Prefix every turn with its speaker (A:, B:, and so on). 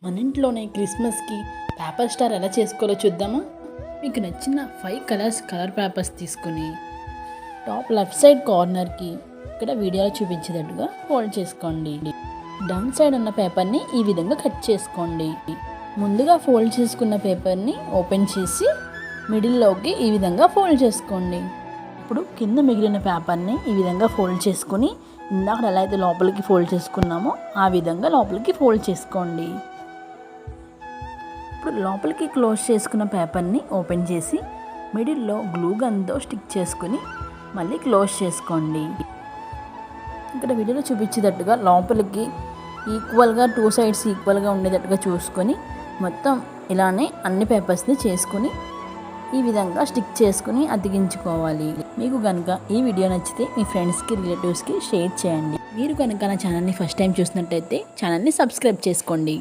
A: మన ఇంట్లోనే క్రిస్మస్కి పేపర్ స్టార్ ఎలా చేసుకోవాలో చూద్దామా. మీకు నచ్చిన 5 కలర్ పేపర్స్ తీసుకుని టాప్ లెఫ్ట్ సైడ్ కార్నర్కి ఇక్కడ వీడియోలో చూపించేటట్టుగా ఫోల్డ్ చేసుకోండి. డౌన్ సైడ్ ఉన్న పేపర్ని ఈ విధంగా కట్ చేసుకోండి. ముందుగా ఫోల్డ్ చేసుకున్న పేపర్ని ఓపెన్ చేసి మిడిల్లోకి ఈ విధంగా ఫోల్డ్ చేసుకోండి. ఇప్పుడు కింద మిగిలిన పేపర్ని ఈ విధంగా ఫోల్డ్ చేసుకుని ఇందాక ఎలా అయితే లోపలికి ఫోల్డ్ చేసుకున్నామో ఆ విధంగా లోపలికి ఫోల్డ్ చేసుకోండి. ఇప్పుడు లోపలికి క్లోజ్ చేసుకున్న పేపర్ని ఓపెన్ చేసి మిడిల్లో గ్లూ గన్తో స్టిక్ చేసుకుని మళ్ళీ క్లోజ్ చేసుకోండి. ఇక్కడ వీడియోలో చూపించేటట్టుగా లోపలికి ఈక్వల్గా 2 సైడ్స్ ఈక్వల్గా ఉండేటట్టుగా చూసుకొని మొత్తం ఇలానే అన్ని పేపర్స్ని చేసుకుని ఈ విధంగా స్టిక్ చేసుకుని అతికించుకోవాలి. మీకు కనుక ఈ వీడియో నచ్చితే మీ ఫ్రెండ్స్కి రిలేటివ్స్కి షేర్ చేయండి. మీరు కనుక నా ఛానల్ని ఫస్ట్ టైం చూసినట్టయితే ఛానల్ని సబ్స్క్రైబ్ చేసుకోండి.